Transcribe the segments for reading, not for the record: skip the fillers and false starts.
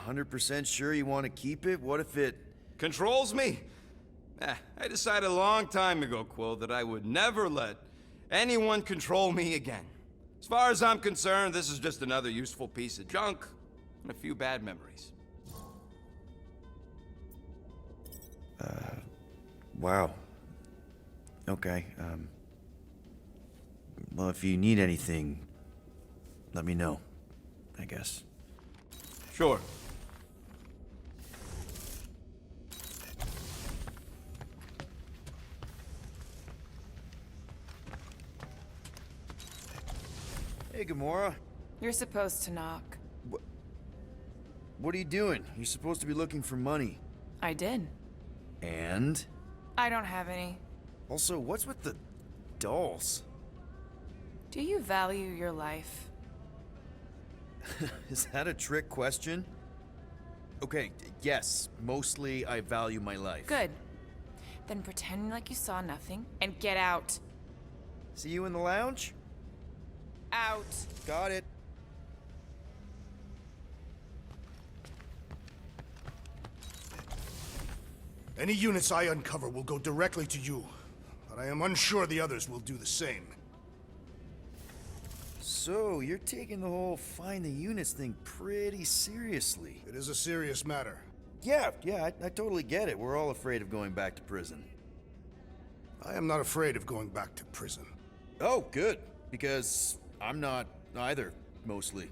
100% sure you want to keep it? What if it... Controls me? I decided a long time ago, Quill, that I would never let anyone control me again. As far as I'm concerned, this is just another useful piece of junk and a few bad memories. Wow. Okay, well, if you need anything, let me know, I guess. Sure. Hey, Gamora. You're supposed to knock. What are you doing? You're supposed to be looking for money. I did. And? I don't have any. Also, what's with the dolls? Do you value your life? Is that a trick question? Okay, yes, mostly I value my life. Good. Then pretend like you saw nothing and get out. See you in the lounge? Out. Got it. Any units I uncover will go directly to you, but I am unsure the others will do the same. So, you're taking the whole find the units thing pretty seriously. It is a serious matter. Yeah, I totally get it. We're all afraid of going back to prison. I am not afraid of going back to prison. Oh, good. Because I'm not either, mostly.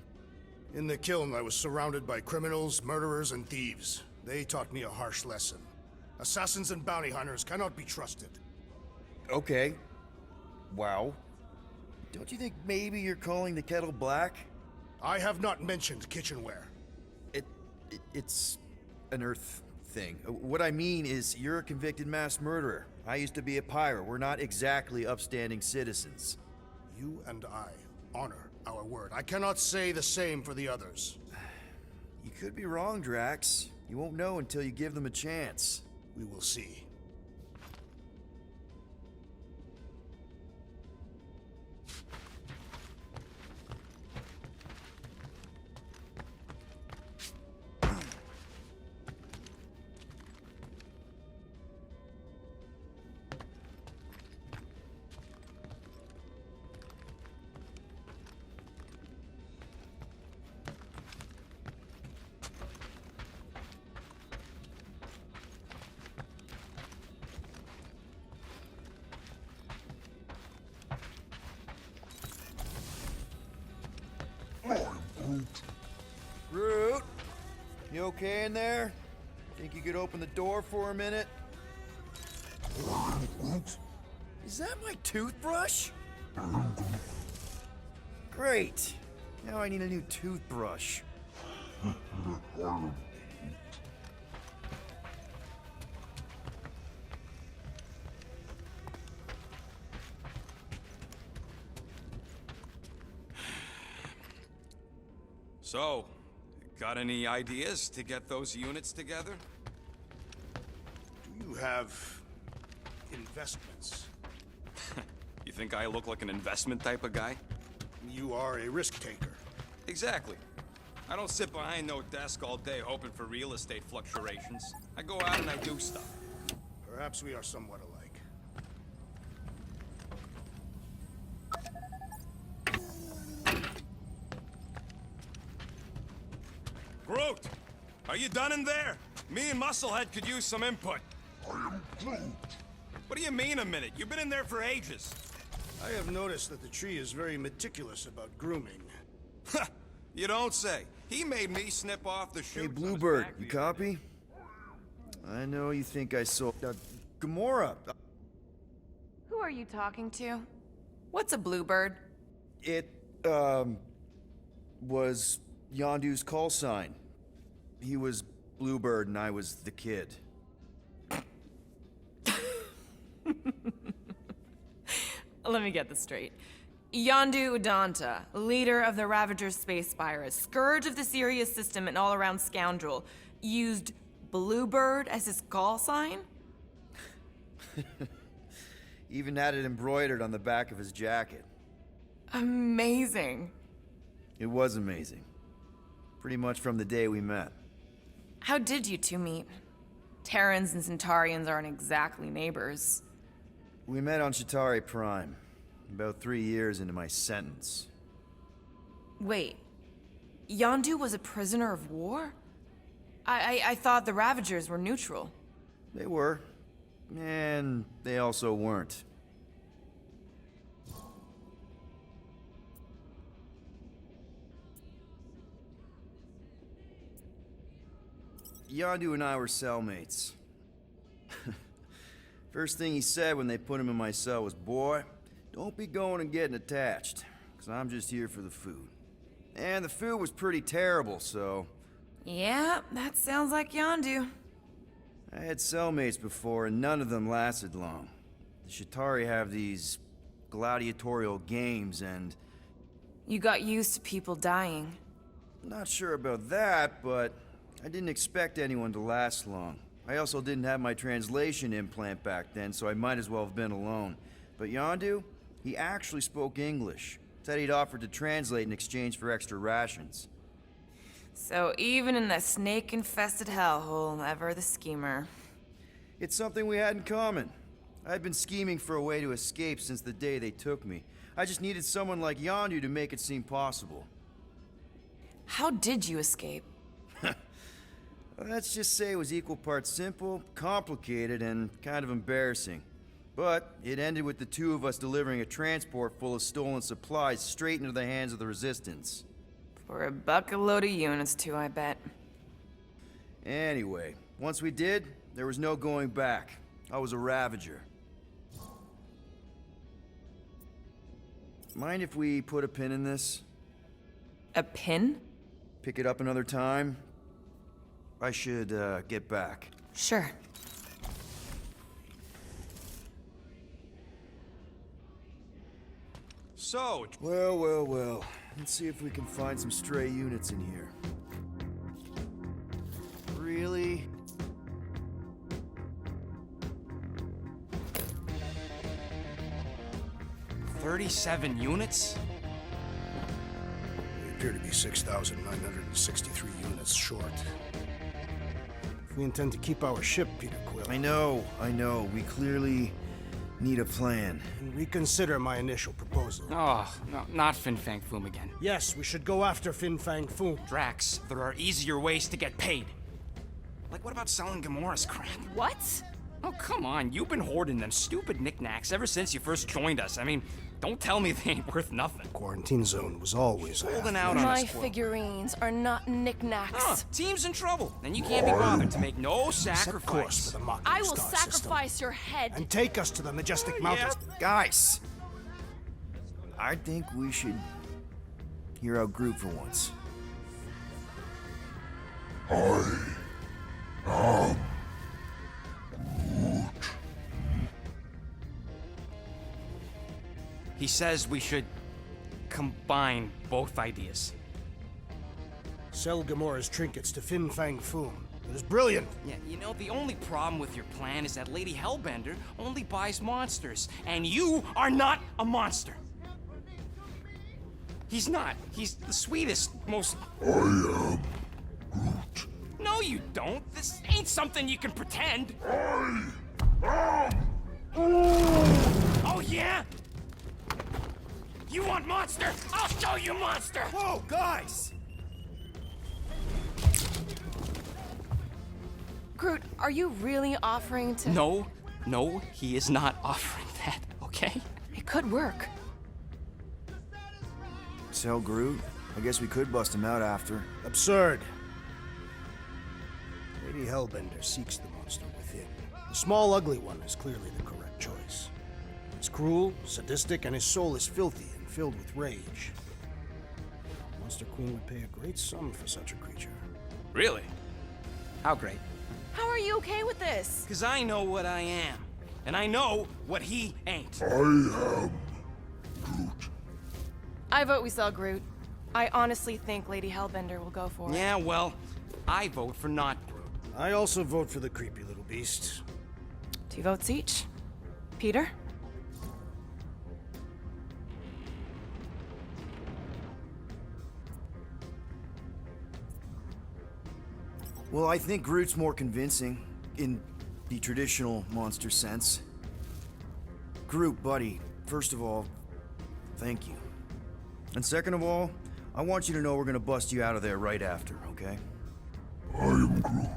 In the kiln, I was surrounded by criminals, murderers, and thieves. They taught me a harsh lesson. Assassins and bounty hunters cannot be trusted. Okay. Wow. Don't you think maybe you're calling the kettle black? I have not mentioned kitchenware. It's an Earth thing. What I mean is, you're a convicted mass murderer. I used to be a pirate. We're not exactly upstanding citizens. You and I honor our word. I cannot say the same for the others. You could be wrong, Drax. You won't know until you give them a chance. We will see. Groot, you okay in there? Think you could open the door for a minute? Is that my toothbrush? Great. Now I need a new toothbrush. So, got any ideas to get those units together? Do you have investments? You think I look like an investment type of guy? You are a risk taker. Exactly. I don't sit behind no desk all day hoping for real estate fluctuations. I go out and I do stuff. Perhaps we are somewhat alike. Groot! Are you done in there? Me and Musclehead could use some input. I am Groot. What do you mean a minute? You've been in there for ages. I have noticed that the tree is very meticulous about grooming. You don't say. He made me snip off the shoots. Hey, on his Bluebird, back you the other copy? I know you think I sold... Gamora! Who are you talking to? What's a bluebird? It, was Yondu's call sign. He was Bluebird and I was the kid. Let me get this straight. Yondu Udonta, leader of the Ravager's space virus, scourge of the Sirius system and all-around scoundrel, used Bluebird as his call sign? Even had it embroidered on the back of his jacket. Amazing. It was amazing. Pretty much from the day we met. How did you two meet? Terrans and Centaurians aren't exactly neighbors. We met on Chitauri Prime, about 3 years into my sentence. Wait, Yondu was a prisoner of war? I thought the Ravagers were neutral. They were, and they also weren't. Yondu and I were cellmates. First thing he said when they put him in my cell was, "Boy, don't be going and getting attached, because I'm just here for the food." And the food was pretty terrible, so... Yeah, that sounds like Yondu. I had cellmates before, and none of them lasted long. The Chitauri have these gladiatorial games, and... You got used to people dying. Not sure about that, but I didn't expect anyone to last long. I also didn't have my translation implant back then, so I might as well have been alone. But Yondu, he actually spoke English. Said he'd offered to translate in exchange for extra rations. So even in that snake-infested hellhole, ever the schemer. It's something we had in common. I'd been scheming for a way to escape since the day they took me. I just needed someone like Yondu to make it seem possible. How did you escape? Let's just say it was equal parts simple, complicated, and kind of embarrassing. But it ended with the two of us delivering a transport full of stolen supplies straight into the hands of the Resistance. For a bucket load of units too, I bet. Anyway, once we did, there was no going back. I was a Ravager. Mind if we put a pin in this? A pin? Pick it up another time? I should, get back. Sure. So, Well. Let's see if we can find some stray units in here. Really? $37 units? We appear to be 6,963 units short. If we intend to keep our ship, Peter Quill, I know. We clearly need a plan. and reconsider my initial proposal. Oh, no, not Fin Fang Foom again. Yes, we should go after Fin Fang Foom. Drax, there are easier ways to get paid. Like, what about selling Gamora's crap? What? Oh, come on, you've been hoarding them stupid knickknacks ever since you first joined us. I mean, don't tell me they ain't worth nothing. Quarantine zone was always a Holding half out on My us, Quill. figurines are not knickknacks. Huh, team's in trouble, and you can't be bothered to make no Set course sacrifice. for the Mocking I will Star system, sacrifice your head. and take us to the majestic mountains. Guys! I think we should hear out Groot for once. He says we should combine both ideas. Sell Gamora's trinkets to Fin Fang Foom. It is brilliant. Yeah, you know, the only problem with your plan is that Lady Hellbender only buys monsters, and you are not a monster. He's not. He's the sweetest, most... I am Groot. No, you don't. This ain't something you can pretend. Oh, yeah? You want monster? I'll show you monster! Whoa, guys! Groot, are you really offering to... No, he is not offering that, okay? It could work. Sell Groot? I guess we could bust him out after. Absurd. Lady Hellbender seeks the monster within. The small, ugly one is clearly the correct choice. He's cruel, sadistic, and his soul is filthy and filled with rage. Monster Queen would pay a great sum for such a creature. Really? How great? How are you okay with this? Because I know what I am. And I know what he ain't. I vote we sell Groot. I honestly think Lady Hellbender will go for it. Yeah, well, I vote for not Groot. I also vote for the creepy little beast. 2 votes each. Peter? Well, I think Groot's more convincing, in the traditional monster sense. Groot, buddy, first of all, thank you. And second of all, I want you to know we're gonna bust you out of there right after, okay? I am Groot.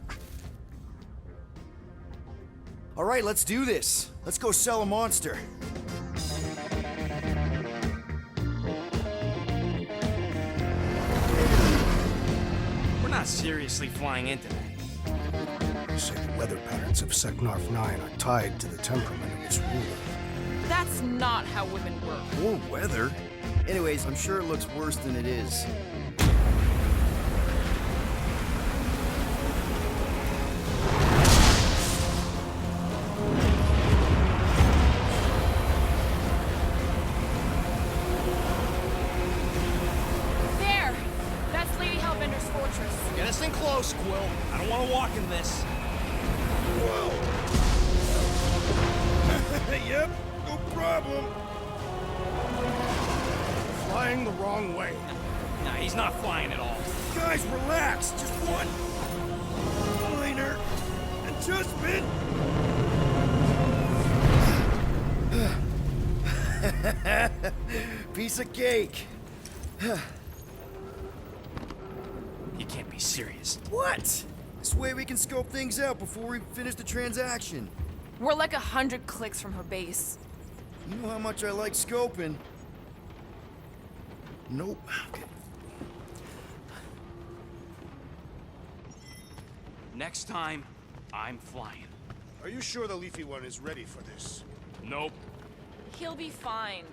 All right, let's do this. Let's go sell a monster. We're not seriously flying into that. They say the weather patterns of Seknarf 9 are tied to the temperament of its ruler. That's not how women work. Or weather. Anyways, I'm sure it looks worse than it is. There! That's Lady Hellbender's fortress. Get us in close, Quill. I don't want to walk in this. Yep, no problem. Flying the wrong way. Nah, he's not flying at all. Guys, relax. Just one minor adjustment. Piece of cake. You can't be serious. What? This way we can scope things out before we finish the transaction. We're like 100 clicks from her base. You know how much I like scoping. Nope. Okay. Next time, I'm flying. Are you sure the Leafy One is ready for this? Nope. He'll be fine.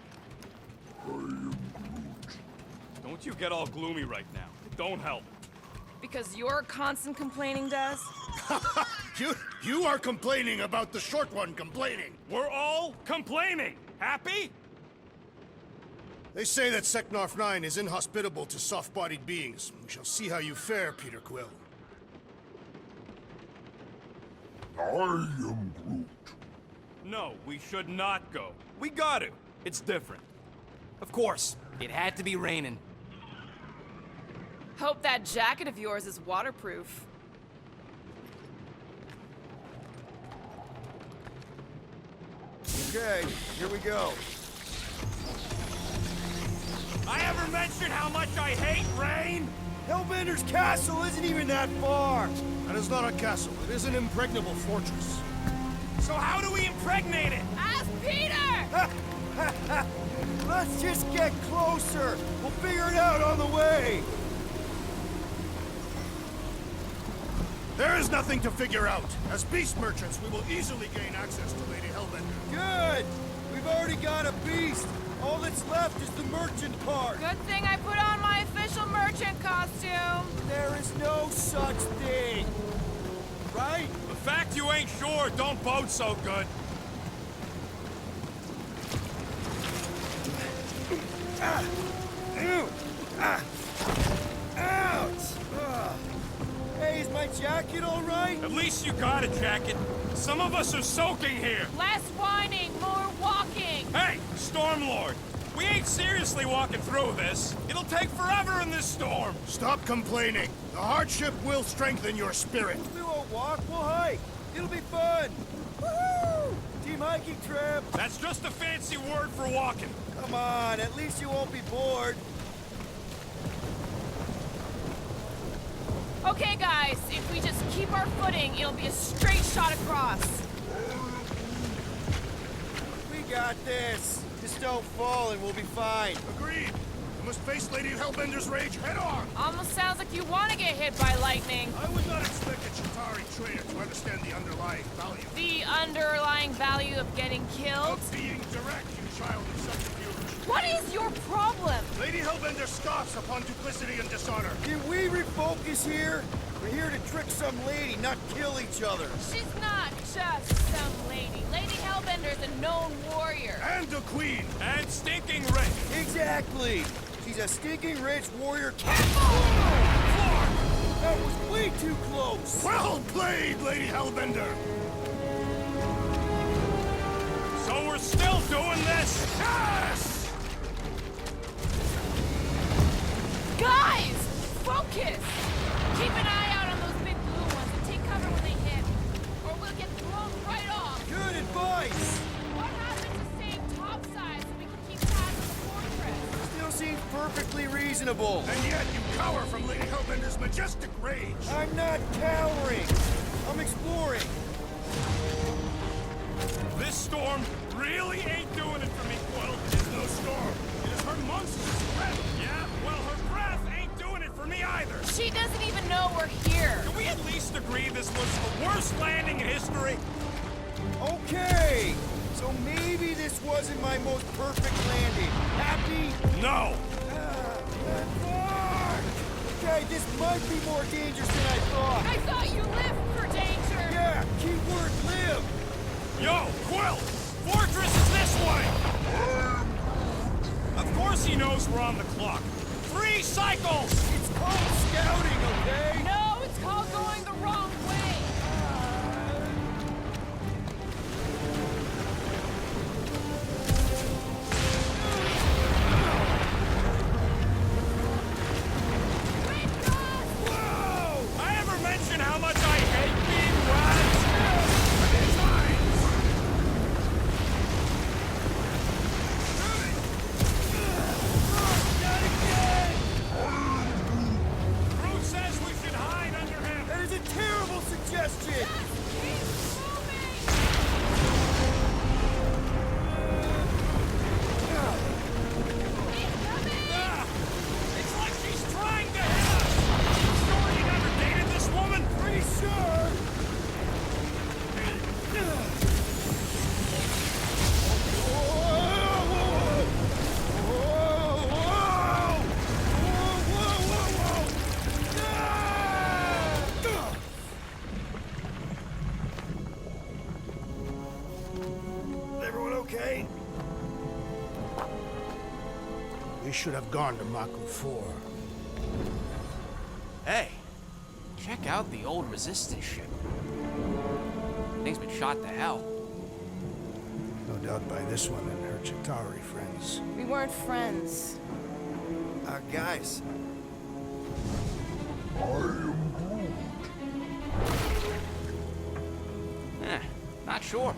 Don't you get all gloomy right now. It don't help. Because you're constant complaining, Des? You are complaining about the short one complaining. We're all complaining. Happy? They say that Seknarf 9 is inhospitable to soft-bodied beings. We shall see how you fare, Peter Quill. I am Groot. No, we should not go. We got to. It's different. Of course, it had to be raining. Hope that jacket of yours is waterproof. Okay, here we go. I ever mentioned how much I hate rain? Hellbender's castle isn't even that far. That is not a castle. It is an impregnable fortress. So how do we impregnate it? Ask Peter! Let's just get closer. We'll figure it out on the way. There is nothing to figure out. As beast merchants, we will easily gain access to Lady Hellbender. Good. We've already got a beast. All that's left is the merchant part. Good thing I put on my official merchant costume. There is no such thing. Right? The fact you ain't sure don't bode so good. Ew. Ouch. Ugh. Hey, is my jacket all right? At least you got a jacket. Some of us are soaking here. Less whining, more walking. Hey, Stormlord, we ain't seriously walking through this. It'll take forever in this storm. Stop complaining. The hardship will strengthen your spirit. We won't walk, we'll hike. It'll be fun. Woohoo! Team hiking trip. That's just a fancy word for walking. Come on, at least you won't be bored. Okay, guys, if we just keep our footing, it'll be a straight shot across. We got this. Just don't fall and we'll be fine. Agreed. You must face Lady Hellbender's rage head on. Almost sounds like you want to get hit by lightning. I would not expect a Chitauri trader to understand the underlying value. The underlying value of getting killed? Of being direct, you child of subterfuge. What is your problem? Lady Hellbender scoffs upon duplicity and dishonor. Can we refocus here? We're here to trick some lady, not kill each other. She's not just some lady. Lady Hellbender's a known warrior. And a queen. And stinking rich. Exactly. She's a stinking rich warrior. Floor! That was way too close. Well played, Lady Hellbender. So we're still doing this? Yes! Guys! Focus! Keep an eye out on those big blue ones. perfectly reasonable. And yet you cower from Lady Hellbender's majestic rage. I'm not cowering. I'm exploring. This storm really ain't doing it for me, Quill. It is no storm. It is her monstrous breath. Yeah, well, her breath ain't doing it for me either. She doesn't even know we're here. Can we at least agree this was the worst landing in history? Okay. So maybe this wasn't my most perfect landing. Happy? No. Fuck! Okay, this might be more dangerous than I thought. I thought you lived for danger. Yeah, keyword live. Yo, Quill! Fortress is this way! Of course he knows we're on the clock. 3 cycles! It's called scouting, okay? No, it's called going the wrong way. I ever mention how much I hate being wet? Groot says we should hide under him. That is a terrible suggestion. Ah, it's like she's trying to hit us. Sure you never dated this woman? Pretty sure. Everyone okay? We should have gone to Maku 4. Hey, check out the old Resistance ship. Thing's been shot to hell. No doubt by this one and her Chitauri friends. We weren't friends. Guys. Not sure.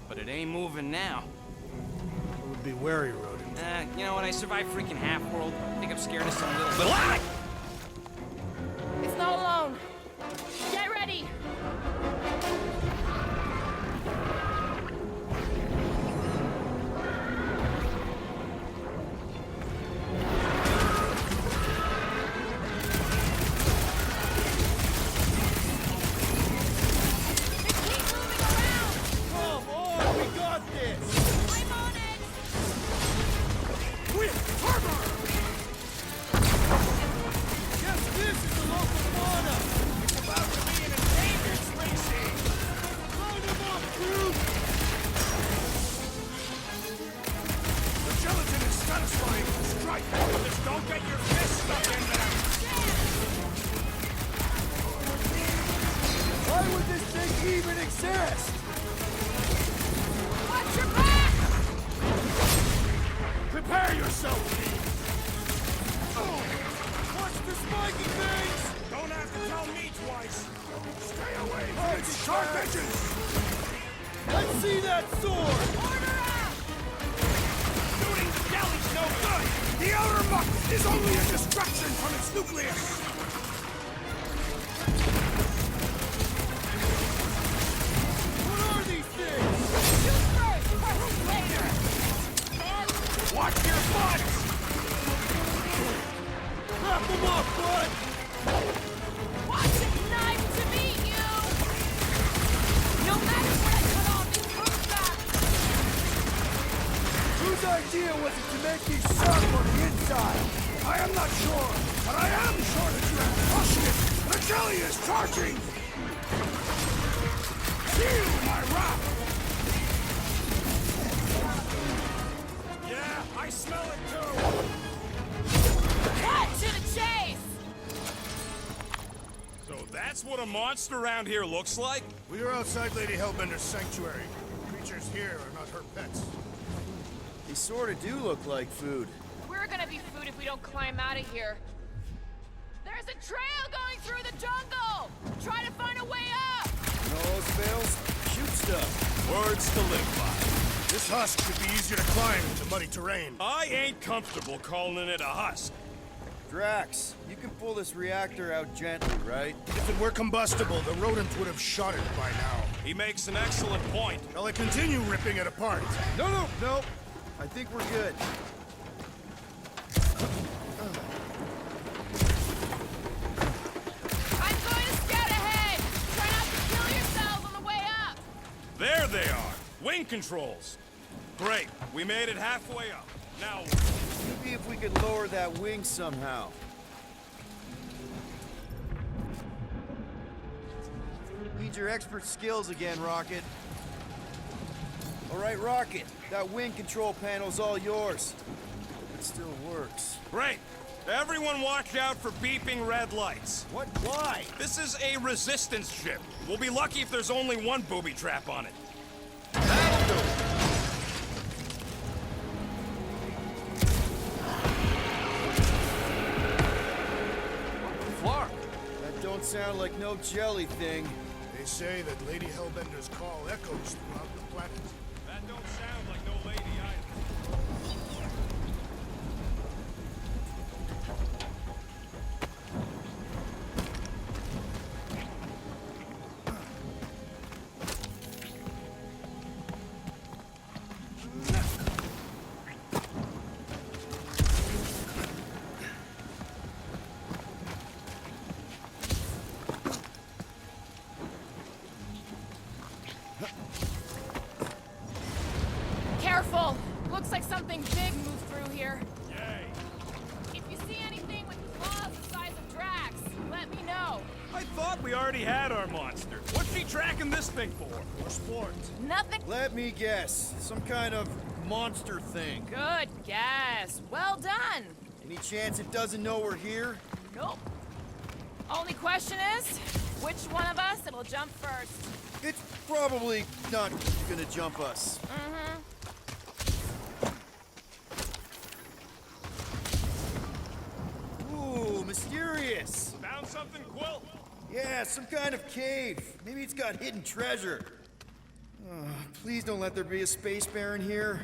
But it ain't moving now. It would be wary, Rodent. You know what? I survived freaking Half-World. I think I'm scared of some little... But It's not alone. Get ready. Come on, we got this. I'm on it. Yes, this is the local fauna. It's about to be an endangered species. Round them up, Groot. The gelatin is satisfying. Strike. Just don't get your fist stuck in there. Why would this thing even exist? Watch your back. Prepare yourself, Watch the spiky things. Don't have to tell me twice. Stay away Oh, from its sharp edges. Let's see that sword. Order out. Shooting the galley's no good. The outer muck is only a distraction from its nucleus. What are these things? Shoot first, questions later. Watch your butt. Wrap them up, bud. Watch it knife to meet you. No matter what I cut off, it comes back. Whose idea was it to make these sharp on the inside? I am not sure, but I am sure that you have crushed it. The jelly is charging. Feel my wrath. Yeah, I smell it too. Cut to the chase. So that's what a monster around here looks like? We are outside Lady Hellbender's sanctuary. Creatures here are not her pets. They sort of do look like food. We're gonna be food if we don't climb out of here. There's a trail going through the jungle. Try to find a way up. When all else fails, shoot stuff. Words to live by. This husk should be easier to climb in the muddy terrain. I ain't comfortable calling it a husk. Drax, you can pull this reactor out gently, right? If it were combustible, the rodents would have shot it by now. He makes an excellent point. Shall I continue ripping it apart? No. I think we're good. I'm going to scout ahead. Try not to kill yourselves on the way up. There they are. Wing controls. Great. We made it halfway up. Now, Maybe if we could lower that wing somehow. Need your expert skills again, Rocket. All right, Rocket. That wing control panel's all yours. It still works. great. Everyone watch out for beeping red lights. What? Why? This is a resistance ship. We'll be lucky if there's only one booby trap on it. That'll do. Flark. That don't sound like no jelly thing. They say that Lady Hellbender's call echoes throughout the planet. That don't sound like no lady either. Careful. Looks like something big moved through here. Yay. If you see anything with claws the size of Drax, let me know. I thought we already had our monster. What's she tracking this thing for? For sport. Nothing. Let me guess. Some kind of monster thing. Good guess. Well done. Any chance it doesn't know we're here? Nope. Only question is, which one of us it'll jump first? It's probably not gonna jump us. Ooh, mysterious. Found something, Quill? Yeah, some kind of cave. Maybe it's got hidden treasure. Please don't let there be a space baron here.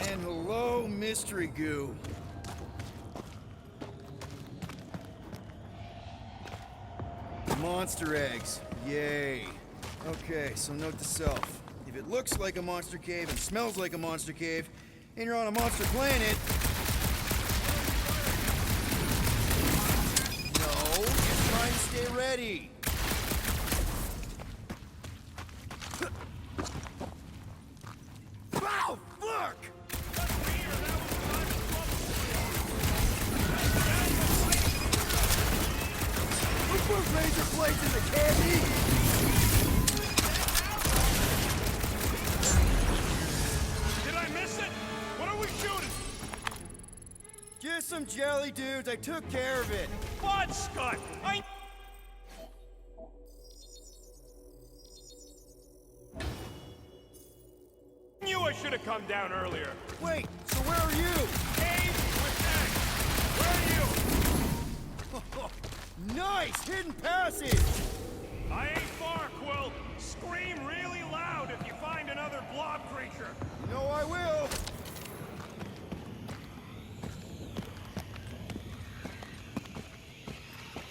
And hello, mystery goo. Monster eggs. Yay. Okay, so note to self. If it looks like a monster cave and smells like a monster cave, and you're on a monster planet... No, just trying to stay ready. Wow, fuck! We put laser plates in the candy! Did I miss it? What are we shooting? Just some jelly dudes, I took care of it. Fudge, Scott! I knew I should have come down earlier. Wait, so where are you? Cave with eggs. Where are you? Nice, hidden passage! I ain't far, Quill. Scream really loud if you find another blob creature. You know I will.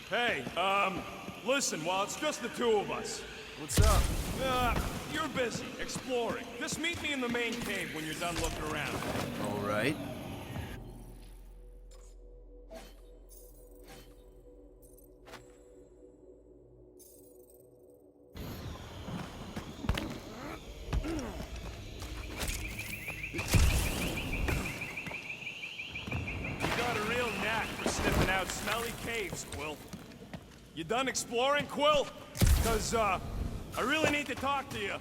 Hey, listen, while it's just the two of us, What's up? you're busy exploring. Just meet me in the main cave when you're done looking around. All right. You got a real knack for sniffing out smelly caves, Quill. You done exploring, Quill? Because, I really need to talk to you.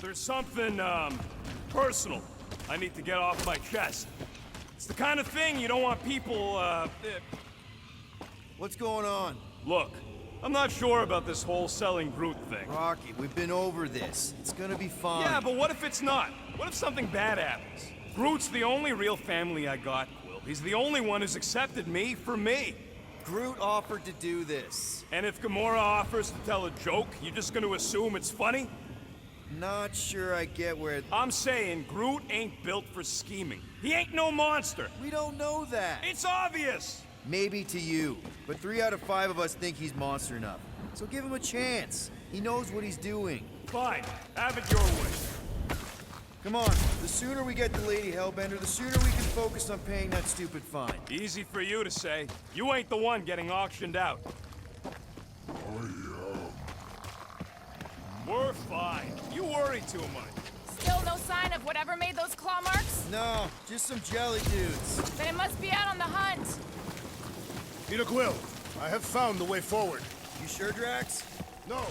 There's something, personal I need to get off my chest. It's the kind of thing you don't want people, What's going on? Look, I'm not sure about this whole selling Groot thing. Rocky, we've been over this. It's gonna be fine. Yeah, but what if it's not? What if something bad happens? Groot's the only real family I got, Quill. He's the only one who's accepted me for me. Groot offered to do this. And if Gamora offers to tell a joke, you just gonna assume it's funny? Not sure I get where... I'm saying Groot ain't built for scheming. He ain't no monster. We don't know that. It's obvious. Maybe to you, but 3 out of 5 of us think he's monster enough. So give him a chance. He knows what he's doing. Fine, have it your way. Come on, the sooner we get to Lady Hellbender, the sooner we can focus on paying that stupid fine. Easy for you to say. You ain't the one getting auctioned out. We're fine. You worry too much. Still no sign of whatever made those claw marks? No, just some jelly dudes. Then it must be out on the hunt. Peter Quill, I have found the way forward. You sure, Drax? No.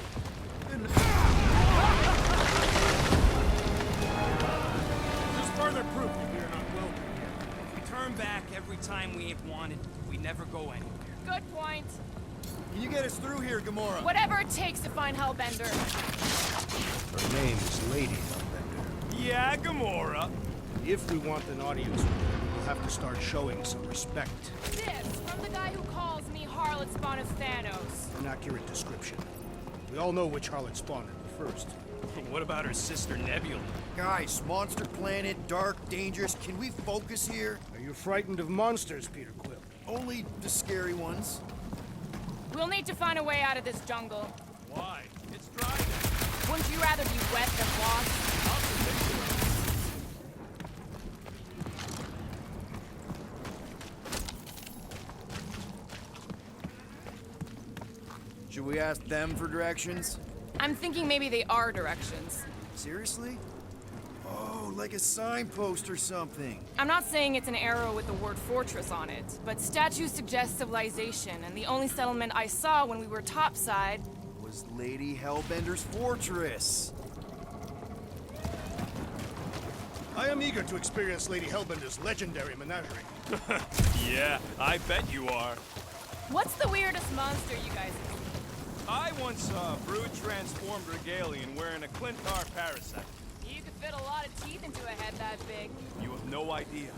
Just further proof that we are not welcome. We turn back every time we ain't wanted. We never go anywhere. Good point. Can you get us through here, Gamora? Whatever it takes to find Hellbender. Her name is Lady Hellbender. Yeah, Gamora. If we want an audience, we'll have to start showing some respect. This from the guy who calls me Harlot Spawn of Thanos. An accurate description. We all know which harlot spawned her first. What about her sister Nebula? Guys, monster planet, dark, dangerous. Can we focus here? Are you frightened of monsters, Peter Quill? Only the scary ones. We'll need to find a way out of this jungle. Why? It's dry now. Wouldn't you rather be wet than lost? Should we ask them for directions? I'm thinking maybe they are directions. Seriously? Oh, like a signpost or something. I'm not saying it's an arrow with the word fortress on it, but statues suggest civilization, and the only settlement I saw when we were topside. Was Lady Hellbender's fortress. I am eager to experience Lady Hellbender's legendary menagerie. Yeah, I bet you are. What's the weirdest monster you guys have seen? I once saw a brood transformed Regalian wearing a Clintar parasite. You could fit a lot of teeth into a head that big. You have no idea.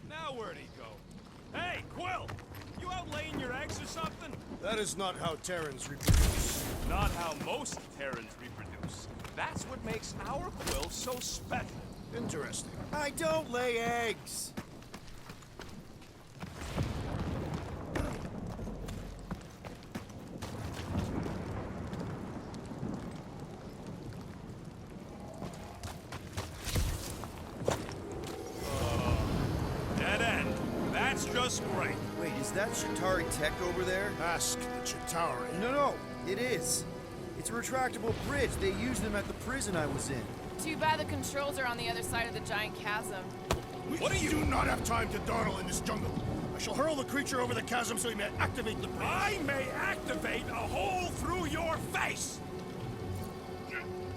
Now where'd he go? Hey, Quill! You out laying your eggs or something? That is not how Terrans reproduce. Not how most Terrans reproduce. That's what makes our Quill so special. Interesting. I don't lay eggs. Dead end. That's just great. Wait, is that Chitauri tech over there? Ask the Chitauri. No, it is. It's a retractable bridge. They used them at the prison I was in. Too bad the controls are on the other side of the giant chasm. What are you- do not have time to dawdle in this jungle. I shall hurl the creature over the chasm so he may activate the bridge. I may activate a hole through your face!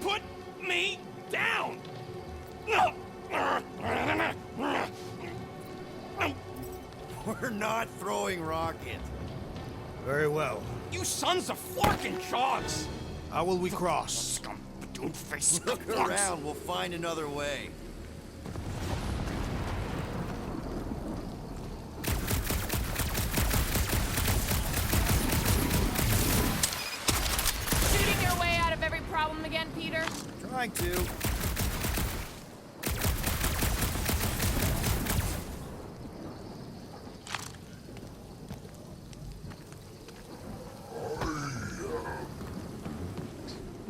Put me down! We're not throwing rockets. Very well. You sons of forking chogs! How will we cross? Scum, face. Look around, we'll find another way. Shooting your way out of every problem again, Peter? Trying to.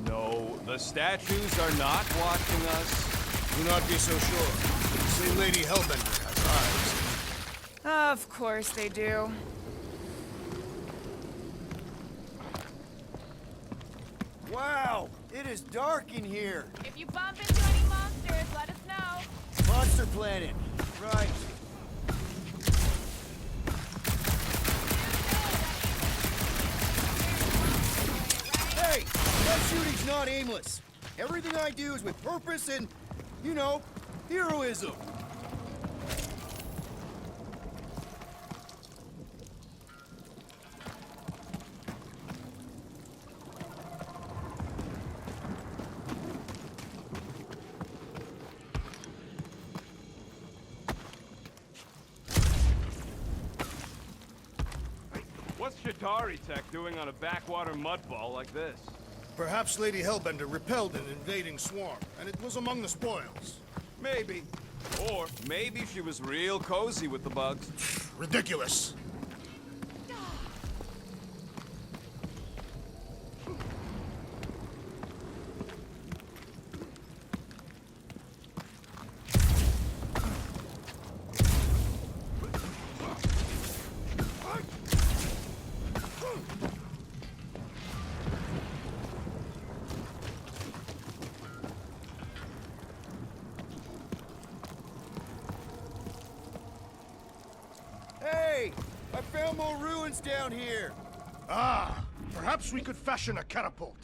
No, the statues are not watching us. Do not be so sure. Say Lady Hellbender has eyes. Of course they do. Wow, it is dark in here. If you bump into any monsters, let us know. Monster planet. Right. Hey, that shooting's not aimless. Everything I do is with purpose and, you know, heroism. What's Chitauri Tech doing on a backwater mudball like this? Perhaps Lady Hellbender repelled an invading swarm, and it was among the spoils. Maybe. Or maybe she was real cozy with the bugs. Ridiculous. Hey! I found more ruins down here! Ah, perhaps we could fashion a catapult.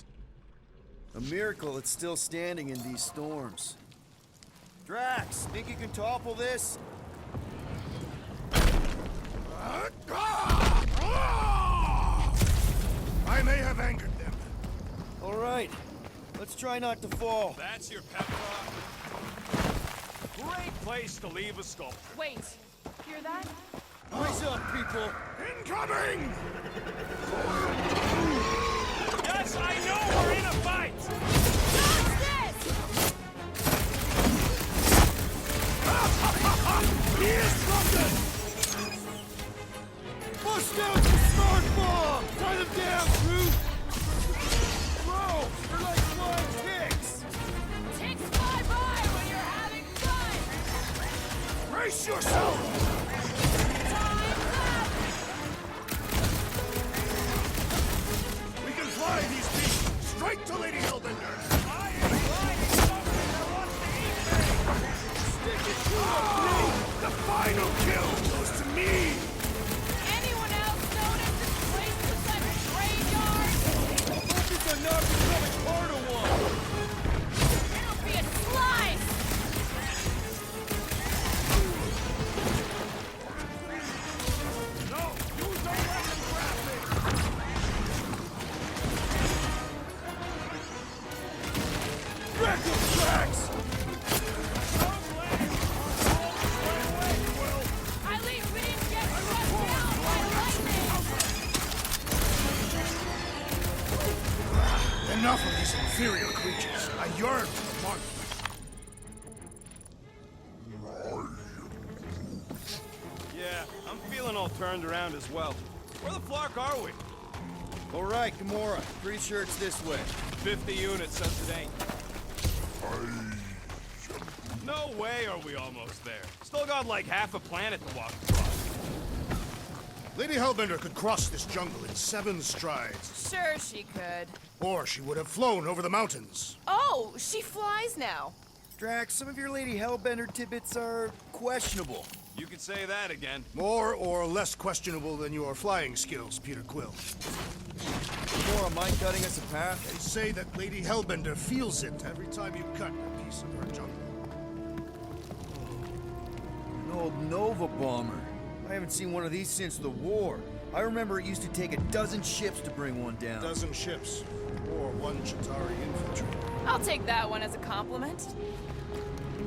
A miracle it's still standing in these storms. Drax, think you can topple this? I may have angered them. All right, let's try not to fall. That's your pep talk? Great place to leave a sculpture. Wait, hear that? Eyes up, people! Incoming! Yes, I know we're in a fight! What's this? He is broken! Bust out the smart bomb! Tie them down, Groot! Bro, they're like flying ticks! Ticks fly by when you're having fun! Brace yourself! Time's up! We can fly these beasts straight to Lady Hellbender! I ain't flying something that wants to eat me! Stick it to them, The final kill goes to me! Anyone else notice this place looks like a graveyard? Focus on not becoming part of one! It'll be a slice! No! Use the weapon graphic! Wreck them, Drax! Don't land! Right away, Quill! At least we didn't get struck down by lightning! Enough of these inferior creatures. I yearn for the monster. Yeah, I'm feeling all turned around as well. Where the flark are we? All right, Gamora. Pretty sure it's this way. 50 units says it ain't. No way are we almost there. Still got like half a planet to walk across. Lady Hellbender could cross this jungle in 7 strides. Sure she could. Or she would have flown over the mountains. Oh, she flies now. Drax, some of your Lady Hellbender tidbits are questionable. You could say that again. More or less questionable than your flying skills, Peter Quill. Gamora, mind cutting us a path? They say that Lady Hellbender feels it every time you cut a piece of her jungle. An old Nova bomber. I haven't seen one of these since the war. I remember it used to take a dozen ships to bring one down. A dozen ships, or 1 Chitauri infantry. I'll take that one as a compliment.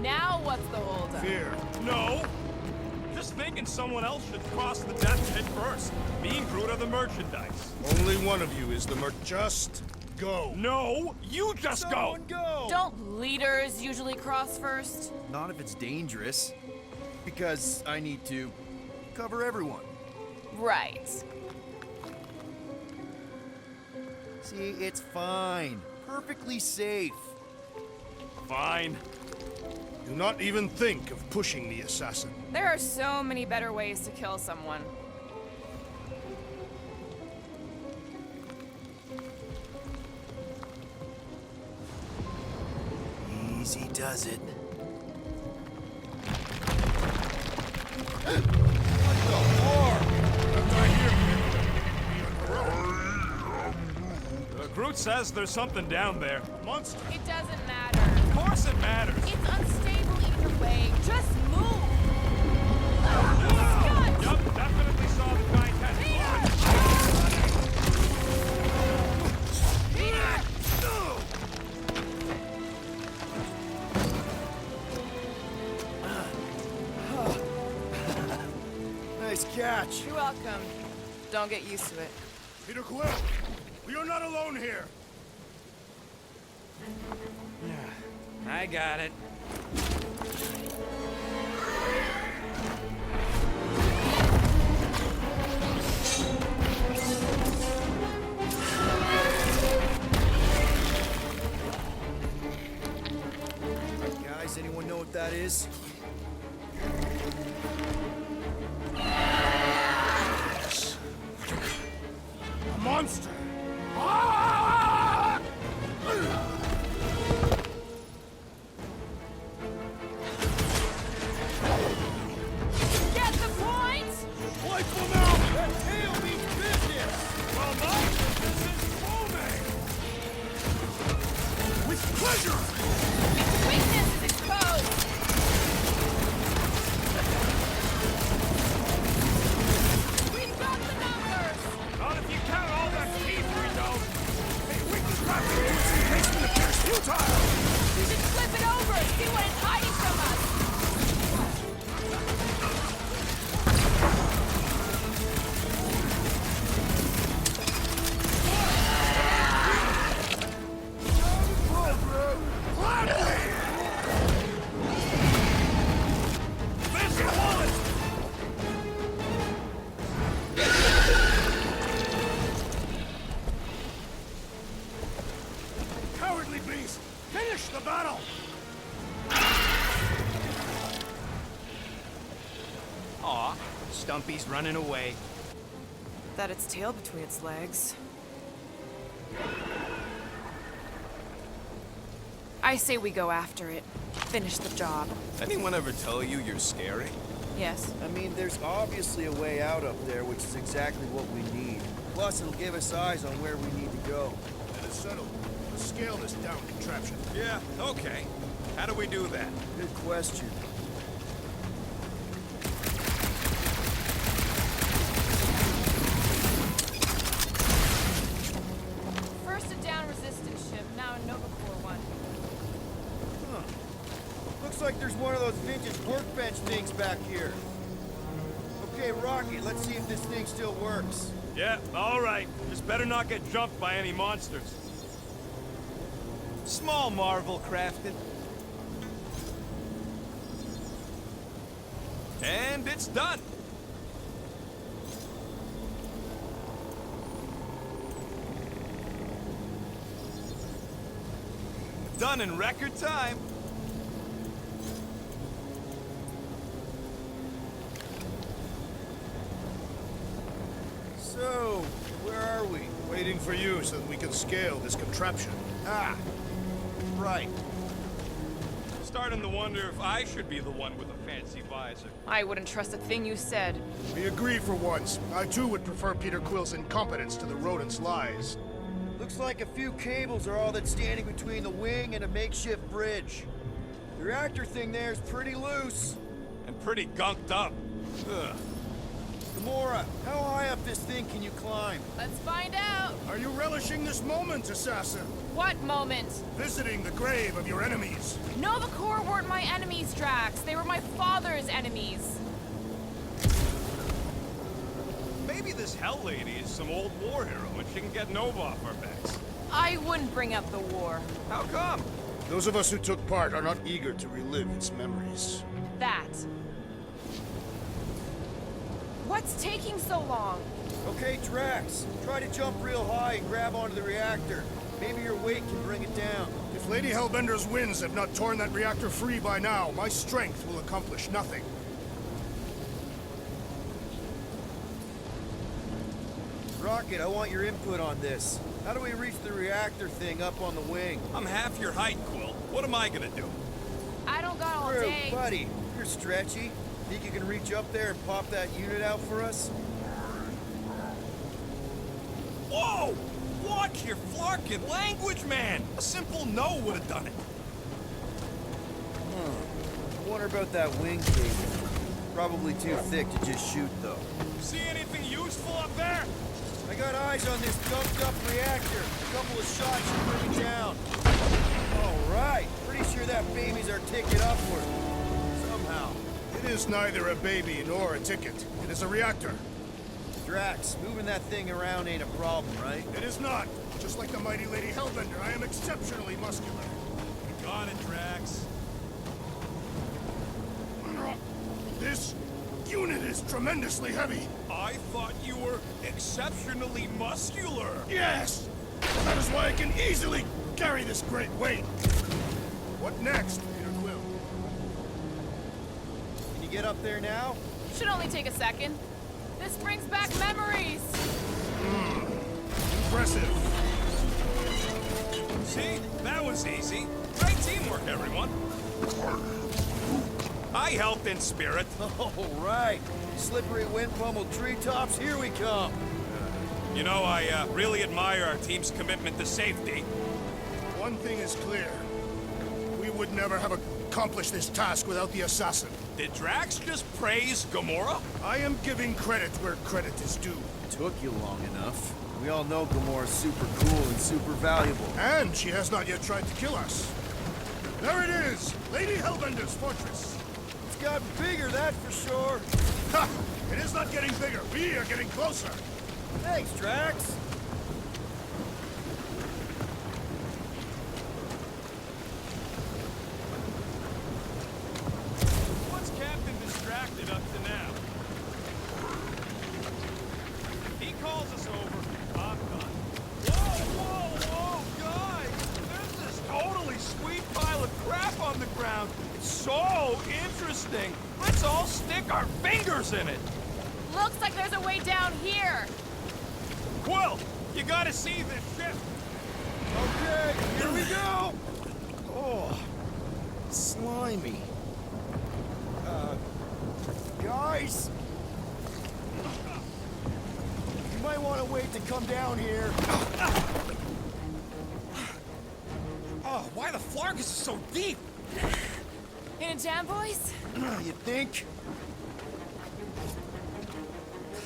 Now what's the holdup? Fear. No! Just thinking someone else should cross the death pit first. Me and Groot are the merchandise. Only one of you is the Just go. No! You just Someone go! go! Don't leaders usually cross first? Not if it's dangerous. Because I need to cover everyone. Right. See, it's fine. Perfectly safe. Fine. Do not even think of pushing the assassin. There are so many better ways to kill someone. Easy does it. Groot says there's something down there. Monster! It doesn't matter. Of course it matters. It's unstable either way. Just move. Yup, definitely saw the giant head. Nice catch. You're welcome. Don't get used to it. Peter Quill, we are not alone here. I got it. Guys, anyone know what that is? A monster. Ah! Get the point? Wipe them out! That tail means business! Well, my business is booming! With pleasure! Weakness is exposed. We've got the numbers. Not if you count all that teeth we don't. Hey, weakness rapid use in case it appears futile! We should flip it over and see what it's hiding from us. Cowardly beast! Finish the battle! Aw, Stumpy's running away. That its tail between its legs. I say we go after it. Finish the job. Anyone ever tell you you're scary? Yes. I mean, there's obviously a way out up there, which is exactly what we need. Plus, it'll give us eyes on where we need to go. That is settled. Let's scale this down contraption. Yeah, okay. How do we do that? Good question. First a down resistance ship, now a Nova Corps one. Looks like there's one of those vintage workbench things back here. Okay, Rocky, let's see if this thing still works. Yeah, all right. Just better not get jumped by any monsters. Small marvel crafted. And it's done. Done in record time. So, where are we? Waiting for you so that we can scale this contraption. Ah, right. Starting to wonder if I should be the one with a fancy visor. I wouldn't trust a thing you said. We agree for once. I too would prefer Peter Quill's incompetence to the rodent's lies. Looks like a few cables are all that's standing between the wing and a makeshift bridge. The reactor thing there is pretty loose. And pretty gunked up. Ugh. Gamora, how high up this thing can you climb? Let's find out. Are you relishing this moment, assassin? What moment? Visiting the grave of your enemies. Nova Corps weren't my enemies, Drax. They were my father's enemies. Maybe this Hell Lady is some old war hero and she can get Nova off our backs. I wouldn't bring up the war. How come? Those of us who took part are not eager to relive its memories. That. What's taking so long? Okay, Drax, try to jump real high and grab onto the reactor. Maybe your weight can bring it down. If Lady Hellbender's winds have not torn that reactor free by now, my strength will accomplish nothing. Rocket, I want your input on this. How do we reach the reactor thing up on the wing? I'm half your height, Quill. What am I gonna do? I don't got all True, day. buddy, you're stretchy. Think you can reach up there and pop that unit out for us? Whoa! Watch your flarkin' language, man! A simple no would have done it. I wonder about that wing cable. Probably too thick to just shoot, though. See anything useful up there? I got eyes on this gunked up reactor. A couple of shots should bring it down. All right. Pretty sure that baby's our ticket upward. Somehow. It is neither a baby nor a ticket. It is a reactor. Drax, moving that thing around ain't a problem, right? It is not. Just like the mighty Lady Hellbender, I am exceptionally muscular. Got it, Drax. This unit is tremendously heavy. I thought you were exceptionally muscular. Yes! That is why I can easily carry this great weight. What next, Peter Quill? Can you get up there now? Should only take a second. This brings back memories. Impressive. See? That was easy. Great teamwork, everyone. I helped in spirit. All right. Slippery wind pummeled treetops, here we come. You know, I really admire our team's commitment to safety. One thing is clear. We would never have accomplished this task without the assassin. Did Drax just praise Gamora? I am giving credit where credit is due. Took you long enough. We all know Gamora's super cool and super valuable. And she has not yet tried to kill us. There it is! Lady Hellbender's fortress. It's gotten bigger, that for sure. Ha! It is not getting bigger. We are getting closer. Thanks, Drax. What's Captain distracted up to now? He calls us over. I'm done. Whoa, guys! There's this totally sweet pile of crap on the ground. It's so interesting. Let's all stick our fingers in it. Looks like there's a way down here. Quill, you gotta see this ship. Okay, here we go. Oh, slimy. Guys, you might want to wait to come down here. Oh, why the Flargus is so deep? In a jam, boys? You think?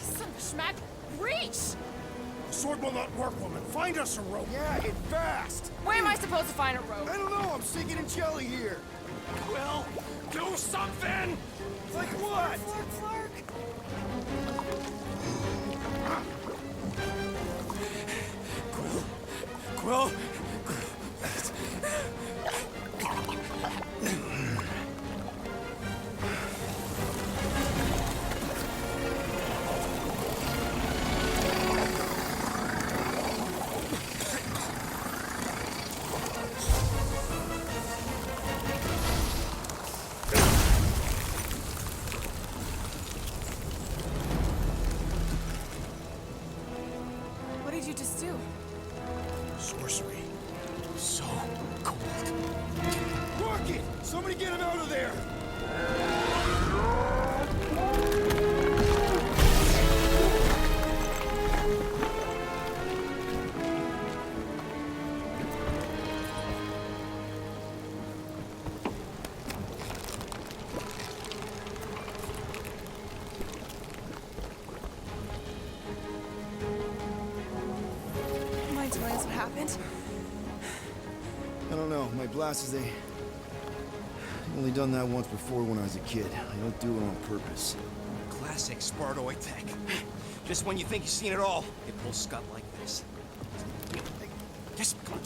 Son of a schmack. Reach! The sword will not work, woman. Find us a rope. Yeah, it fast. Where am I supposed to find a rope? I don't know. I'm sinking in jelly here. Quill, do something! Like what? Flark. Quill? What did you just do? Sorcery. So cold. Rocket! Somebody get him out of there! Mind telling us what happened? I don't know. My blast is I've only done that once before when I was a kid. I don't do it on purpose. Classic Spartoid tech. Just when you think you've seen it all, it pulls scut like this. Just, come on,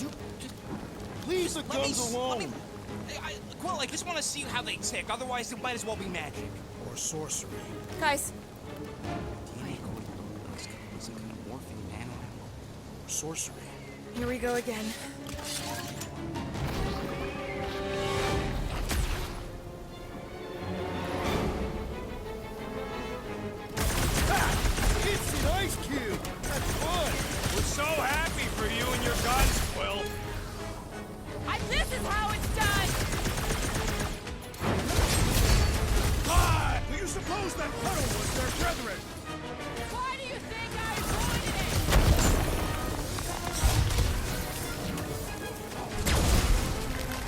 Please, the guns alone! Quill, I just want to see how they tick. Otherwise, it might as well be magic. Or sorcery. Guys, DNA code. Some kind of morphine nanoammo. Or sorcery. Here we go again. It's an ice cube! That's fun! We're so happy for you and your guns, Quill. this is how it's done! God! Do you suppose that puddle was their brethren? Why do you think I avoided it?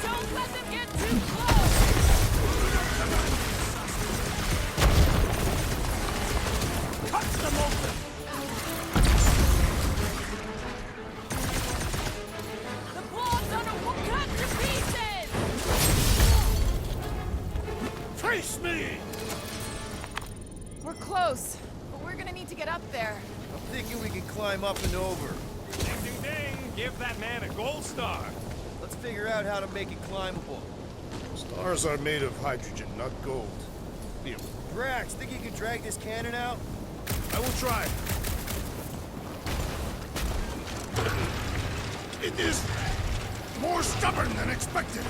Don't let them get too close! Cut them open! The blobs on it will cut to pieces! Face me! We're close, but we're gonna need to get up there? I'm thinking we can climb up and over. Ding, ding, ding! Give that man a gold star. Let's figure out how to make it climbable. Stars are made of hydrogen, not gold. Here, Drax, think you can drag this cannon out? I will try. It is more stubborn than expected.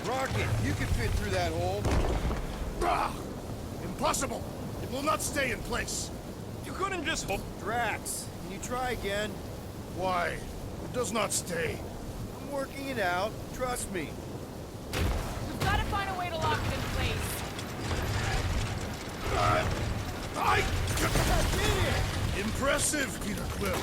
Rocket, you can fit through that hole. Ah, impossible! It will not stay in place. You couldn't just hope. Drax, can you try again? Why? It does not stay. I'm working it out. Trust me. We've got to find a way to lock it in place. I did it! Impressive, Peter Quill.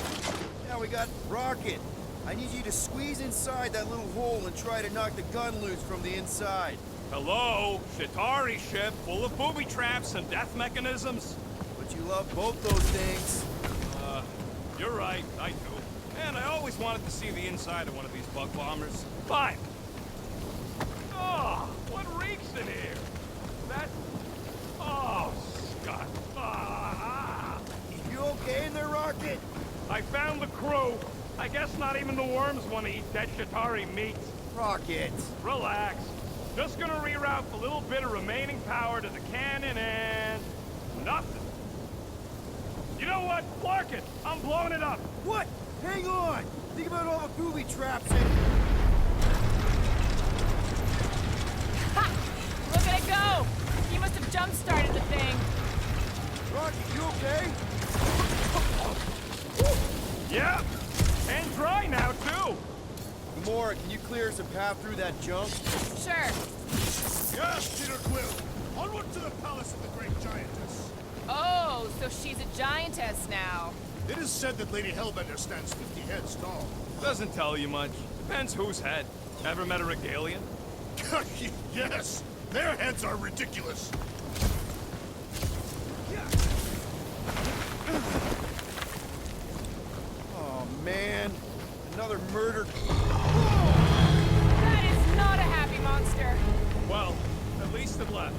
Now we got Rocket. I need you to squeeze inside that little hole and try to knock the gun loose from the inside. Hello? Shatari ship full of booby traps and death mechanisms? But you love both those things. You're right, I do. Man, I always wanted to see the inside of one of these bug bombers. Fine. Oh, what reeks in here? That... Oh, Scott. Ah. You okay in there, Rocket? I found the crew. I guess not even the worms want to eat dead Shatari meat. Rocket. Relax. Just gonna reroute a little bit of remaining power to the cannon and... nothing. You know what? Clark it! I'm blowing it up! What? Hang on! Think about all the booby traps and... Ha! Look at it go! He must have jump-started the thing. Rocket, you okay? Yeah! And dry now, too! Gamora, can you clear us a path through that junk? Sure. Yes, Peter Quill. Onward to the palace of the great giantess. Oh, so she's a giantess now. It is said that Lady Hellbender stands 50 heads tall. Doesn't tell you much. Depends whose head. Ever met a regalian? Yes, their heads are ridiculous. Oh, man. Another murder... That is not a happy monster. Well, at least it left.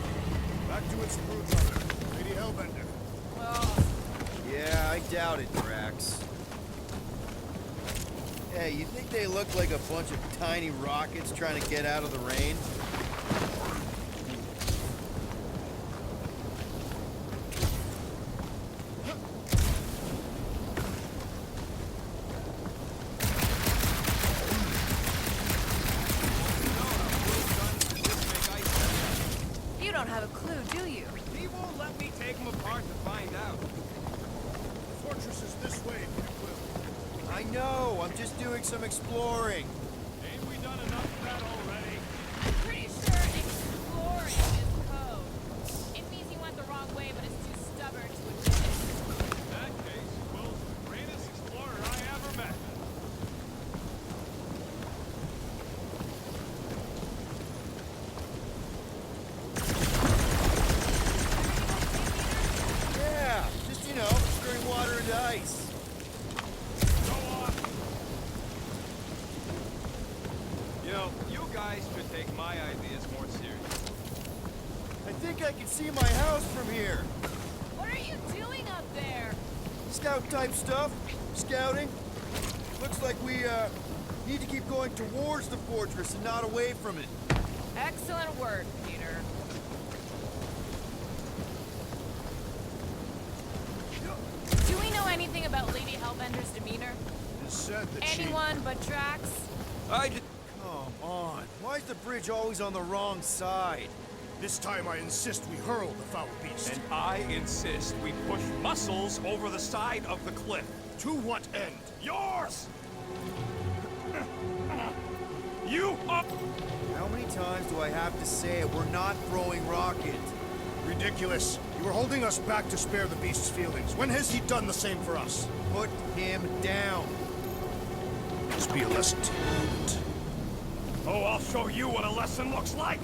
Back to its broodmother, Lady Hellbender. Oh, Yeah, I doubt it, Drax. Hey, you think they look like a bunch of tiny rockets trying to get out of the rain? you don't have a clue, do you? He won't let me take them apart to find out. The fortress is this way, Peter Quill. I know, I'm just doing some exploring. Ain't we done enough of that already? Pretty sure exploring is code. It means you went the wrong way, but it's too stubborn to admit it. In that case, Will's the greatest explorer I ever met. Yeah, just, you know, stirring water into ice. Go on. You know, you guys should take my ideas more seriously. I think I can see my house from here. What are you doing up there? Scout-type stuff. Scouting. Looks like we, need to keep going towards the fortress and not away from it. Excellent work, Peter. Do we know anything about Lady Hellbender's demeanor? It is said that she... Anyone but Drax? I just... Come on. Why is the bridge always on the wrong side? This time I insist we hurl the foul beast. And I insist we push muscles over the side of the cliff. To what end? Yours! You up! How many times do I have to say it? We're not throwing rocket. Ridiculous. You were holding us back to spare the beast's feelings. When has he done the same for us? Put him down. This be a lesson to you. Oh, I'll show you what a lesson looks like!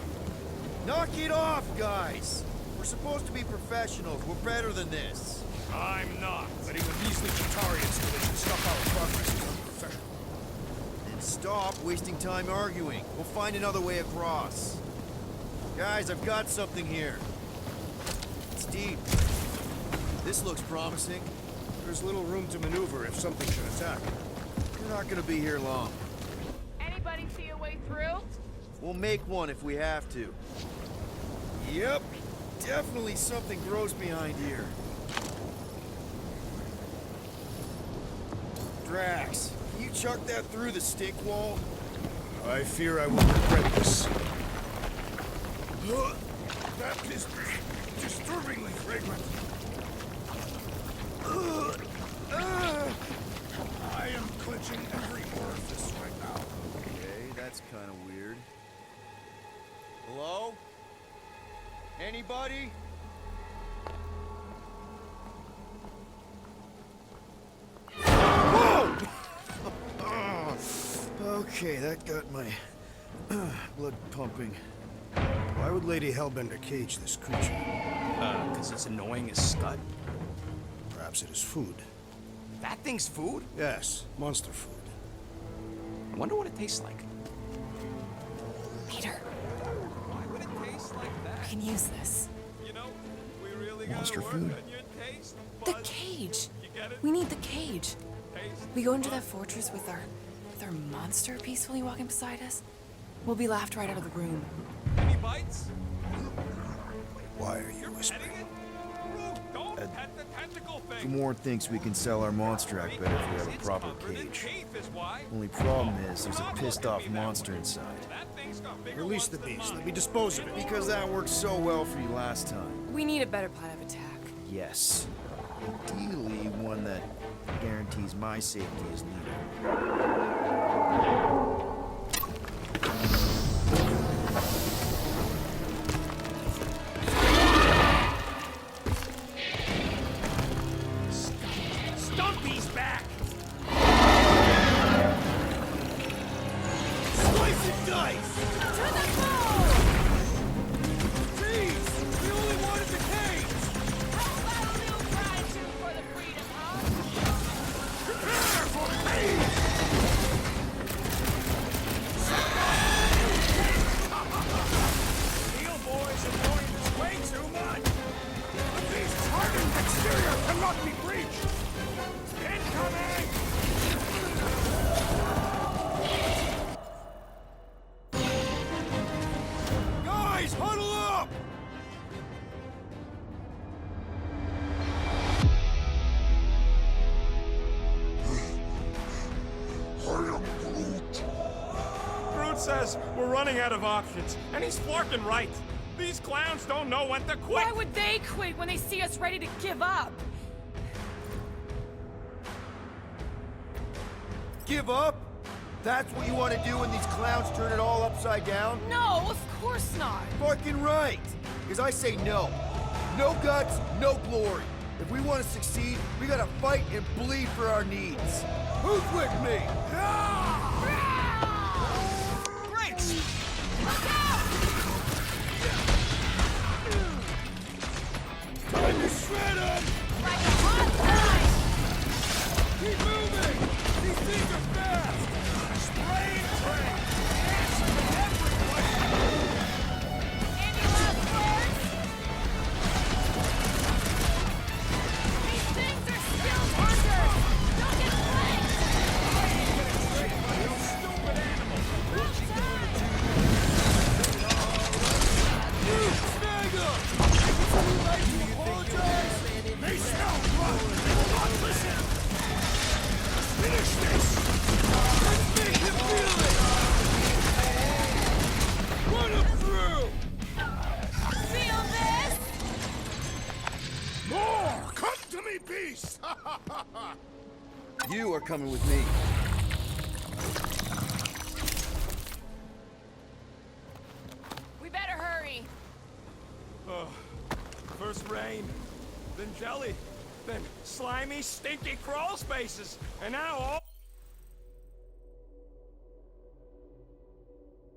Knock it off, guys. We're supposed to be professionals. We're better than this. I'm not. Letting the measly Chitauri installation stop our progress is unprofessional. Then stop wasting time arguing. We'll find another way across. Guys, I've got something here. It's deep. This looks promising. There's little room to maneuver if something should attack. We're not gonna be here long. Anybody see a way through? We'll make one if we have to. Yep, definitely something grows behind here. Drax, can you chuck that through the stick wall? I fear I will regret this. That is disturbingly fragrant. I am clenching every orifice right now. Okay, that's kind of weird. Hello? Anybody? Whoa! Okay, that got my blood pumping. Why would Lady Hellbender cage this creature? Because it's annoying as scud. Perhaps it is food. That thing's food? Yes, monster food. I wonder what it tastes like. Peter, Why would it taste like we that? can use this. You know, we really Monster gotta work food. on your taste The buds. cage. You get it? We need the cage. Taste We go into that fortress with our monster peacefully walking beside us. We'll be laughed right out of the room. Any bites? Why are you You're whispering? petting it? Rude, don't pet the tentacle thing. Gamorn thinks we can sell our monster act better if we have a It's proper covered in cage. teeth is why. Only problem is there's a pissed off monster inside. That thing's got bigger Release ones the than beast. mine. Let me dispose of it. Because that worked so well for you last time. We need a better plan of attack. Yes. Ideally, one that guarantees my safety as leader. Stumpy's back! Slice and dice! To the moon! Jeez! We only wanted the cage! How about a little gratitude for the freedom, huh? Prepare for pain! Steel boys are doing this way too much! The beast's hardened exterior cannot be breached! Incoming! Guys, huddle up! Groot says we're running out of options, and he's flarking right. These clowns don't know when to quit. Why would they quit when they see us ready to give up? Give up? That's what you want to do when these clowns turn it all upside down? No, of course not. Fucking right! Because I say no. No guts, no glory. If we want to succeed, we gotta fight and bleed for our needs. Who's with me? Time to shred 'em! Like a hot line. Keep moving! These things are fast! Spray and pray! Answer to every question! Any last words? These things are still under. Don't get flanked. Stupid animal! About time. You! Snag 'em! Would you like to apologize? They smell blood! They will not listen! Finish this! Let's make him feel it! Run him through! Feel this? More! Come to me, beast! You are coming with me. We better hurry. First rain, then jelly, then slimy, stinky crawl spaces, and now all...